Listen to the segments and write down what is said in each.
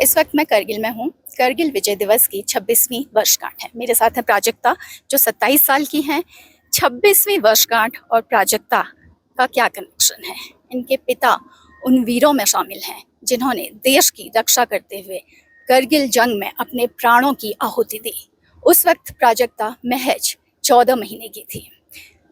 इस वक्त मैं करगिल में हूँ। करगिल विजय दिवस की 26वीं वर्षगांठ है। मेरे साथ है प्राजक्ता जो 27 साल की हैं। 26वीं वर्षगांठ और प्राजक्ता का क्या कनेक्शन है? इनके पिता उन वीरों में शामिल हैं जिन्होंने देश की रक्षा करते हुए करगिल जंग में अपने प्राणों की आहुति दी। उस वक्त प्राजक्ता महज 14 महीने की थी।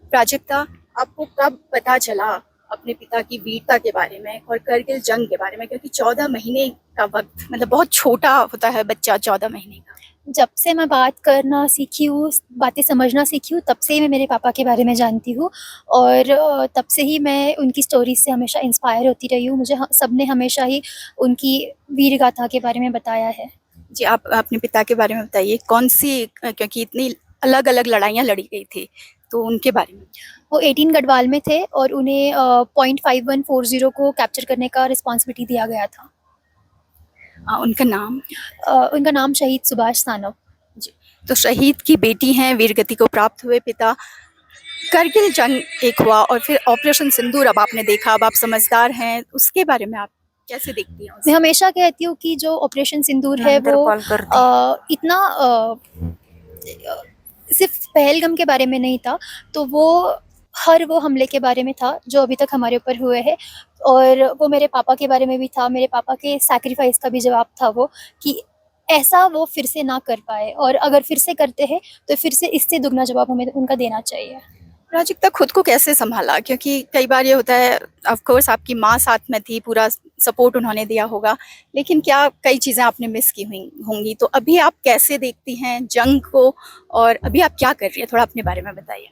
प्राजक्ता, आपको कब पता चला अपने पिता की वीरता के बारे में और करगिल जंग के बारे में? क्योंकि 14 महीने का वक्त मतलब बहुत छोटा होता है बच्चा 14 महीने का। जब से मैं बात करना सीखी हूँ, बातें समझना सीखी हूँ, तब से ही मैं मेरे पापा के बारे में जानती हूँ और तब से ही मैं उनकी स्टोरी से हमेशा इंस्पायर होती रही हूँ। मुझे सबने हमेशा ही उनकी वीर गाथा के बारे में बताया है। जी, आप अपने पिता के बारे में बताइए, कौन सी, क्योंकि इतनी अलग अलग लड़ाइयाँ लड़ी गई थी तो उनके बारे में। वो 18 गढ़वाल में थे और उन्हें .5140 को कैप्चर करने का रिस्पॉन्सिबिलिटी दिया गया था। उनका नाम? उनका नाम शहीद सुभाष सानव। जी, तो शहीद की बेटी हैं, वीरगति को प्राप्त हुए पिता। करगिल जंग एक हुआ और फिर ऑपरेशन सिंदूर अब आपने देखा, अब आप समझदार हैं, उसके बारे में आप कैसे देखती हैं? मैं हमेशा कहती हूँ कि जो ऑपरेशन सिंदूर है वो इतना सिर्फ पहलगाम के बारे में नहीं था, तो वो हमले के बारे में था जो अभी तक हमारे ऊपर हुए हैं, और वो मेरे पापा के बारे में भी था। मेरे पापा के सैक्रिफाइस का भी जवाब था वो, कि ऐसा वो फिर से ना कर पाए, और अगर फिर से करते हैं तो फिर से इससे दुगना जवाब हमें उनका देना चाहिए। प्राजक्ता, खुद को कैसे संभाला? क्योंकि कई बार ये होता है, ऑफ कोर्स आपकी माँ साथ में थी, पूरा सपोर्ट उन्होंने दिया होगा, लेकिन क्या कई चीज़ें आपने मिस की हुई होंगी, तो अभी आप कैसे देखती हैं जंग को और अभी आप क्या कर रही हैं? थोड़ा अपने बारे में बताइए।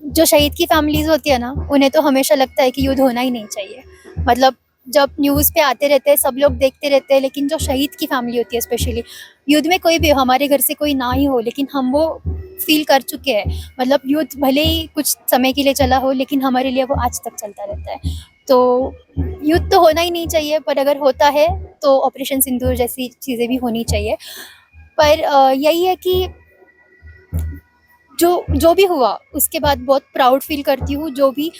जो शहीद की फैमिलीज होती है ना, उन्हें तो हमेशा लगता है कि युद्ध होना ही नहीं चाहिए। मतलब जब न्यूज़ पे आते रहते हैं, सब लोग देखते रहते हैं, लेकिन जो शहीद की फैमिली होती है, स्पेशली युद्ध में कोई भी, हमारे घर से कोई ना ही हो, लेकिन हम वो फील कर चुके हैं। मतलब युद्ध भले ही कुछ समय के लिए चला हो, लेकिन हमारे लिए वो आज तक चलता रहता है। तो युद्ध तो होना ही नहीं चाहिए, पर अगर होता है तो ऑपरेशन सिंदूर जैसी चीज़ें भी होनी चाहिए। पर यही है कि जो भी हुआ उसके बाद बहुत प्राउड फील करती हूँ। जो भी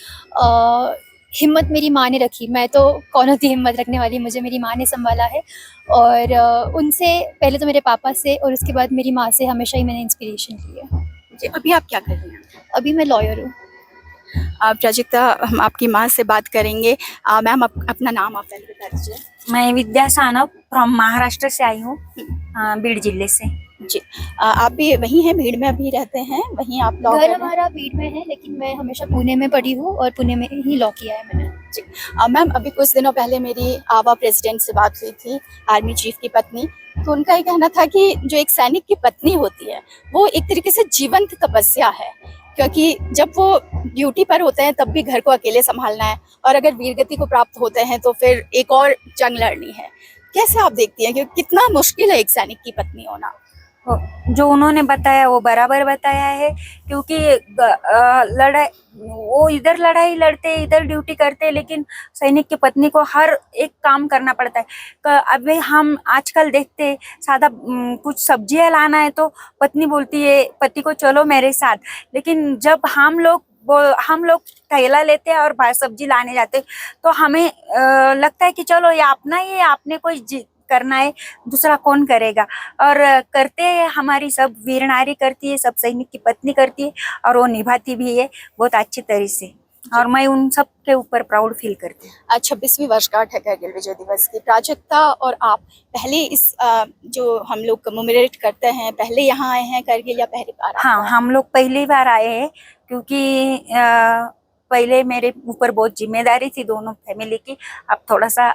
हिम्मत मेरी माँ ने रखी, मैं तो कौन होती हिम्मत रखने वाली, मुझे मेरी माँ ने संभाला है। और उनसे पहले तो मेरे पापा से और उसके बाद मेरी माँ से हमेशा ही मैंने इंस्पिरेशन ली है। जी, अभी आप क्या कर रही हैं? अभी मैं लॉयर हूँ। प्राजक्ता, हम आपकी माँ से बात करेंगे। मैम, अपना नाम आप पहले बता दीजिए। मैं विद्या सानव फ्रॉम महाराष्ट्र से आई हूँ, बीड़ जिले से। जी, आप भी वहीं हैं, भीड़ में अभी रहते हैं, वहीं आप लॉ घर हमारा भीड़ में है, लेकिन मैं हमेशा पुणे में पढ़ी हूँ और पुणे में ही लॉ किया है मैंने। जी, मैम, अभी कुछ दिनों पहले मेरी आवा प्रेसिडेंट से बात हुई थी, आर्मी चीफ की पत्नी। तो उनका ये कहना था कि जो एक सैनिक की पत्नी होती है वो एक तरीके से जीवंत तपस्या है, क्योंकि जब वो ड्यूटी पर होते हैं तब भी घर को अकेले संभालना है, और अगर वीरगति को प्राप्त होते हैं तो फिर एक और जंग लड़नी है। कैसे आप देखती हैं कि कितना मुश्किल है एक सैनिक की पत्नी होना? जो उन्होंने बताया वो बराबर बताया है, क्योंकि लड़ाई, वो इधर लड़ाई लड़ते इधर ड्यूटी करते, लेकिन सैनिक की पत्नी को हर एक काम करना पड़ता है। अभी हम आजकल देखते, सादा कुछ सब्जियां लाना है तो पत्नी बोलती है पति को चलो मेरे साथ, लेकिन जब हम लोग थैला लेते हैं और सब्जी लाने जाते तो हमें लगता है कि चलो ये अपना ही है, आपने कोई करना है, दूसरा कौन करेगा। और करते हैं, हमारी सब वीर नारी करती है, सब सैनिक की पत्नी करती है, और वो निभाती भी है बहुत अच्छी तरह से, और मैं उन सब के ऊपर प्राउड फील करती हूँ। आज 26वीं वर्षगांठ है करगिल विजय दिवस की। प्राजक्ता और आप पहले इस जो हम लोग कमेमोरेट करते हैं, पहले यहाँ आए हैं करगिल या पहली बार? हाँ, हम लोग पहली बार आए हैं, क्योंकि पहले मेरे ऊपर बहुत जिम्मेदारी थी दोनों फैमिली की। अब थोड़ा सा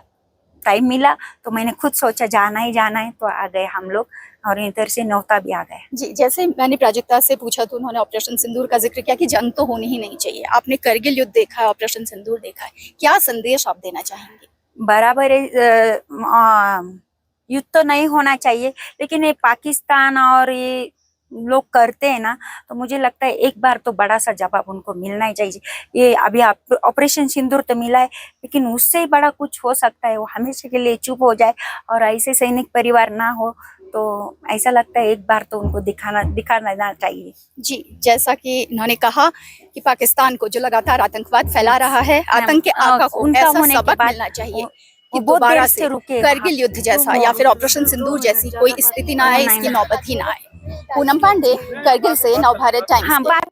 टाइम मिला तो मैंने खुद सोचा जाना ही जाना है, तो आ गए हम लोग, और इधर से नौता भी आ गए। जी, जैसे मैंने प्राजक्ता से पूछा तो उन्होंने ऑपरेशन सिंदूर का जिक्र किया कि जंग तो होनी ही नहीं चाहिए। आपने करगिल युद्ध देखा है, ऑपरेशन सिंदूर देखा है, क्या संदेश आप देना चाहेंगे? बराबर युद्ध तो नहीं होना चाहिए, लेकिन ये पाकिस्तान और ये लोग करते हैं ना, तो मुझे लगता है एक बार तो बड़ा सा जवाब उनको मिलना ही चाहिए। ये अभी ऑपरेशन सिंदूर तो मिला है, लेकिन उससे ही बड़ा कुछ हो सकता है, वो हमेशा के लिए चुप हो जाए और ऐसे सैनिक परिवार ना हो, तो ऐसा लगता है एक बार तो उनको दिखाना चाहिए। जी, जैसा कि उन्होंने कहा कि पाकिस्तान को जो लगातार आतंकवाद फैला रहा है, आतंक के आका को ऐसा सबक मिलना चाहिए। कि बहुत दोबारा देर से से रुके। करगिल युद्ध जैसा या फिर ऑपरेशन सिंदूर जैसी कोई स्थिति ना आए, इसकी नौबत ही ना आए। पूनम पांडे, करगिल से, नवभारत टाइम्स हाँ के लिए। बात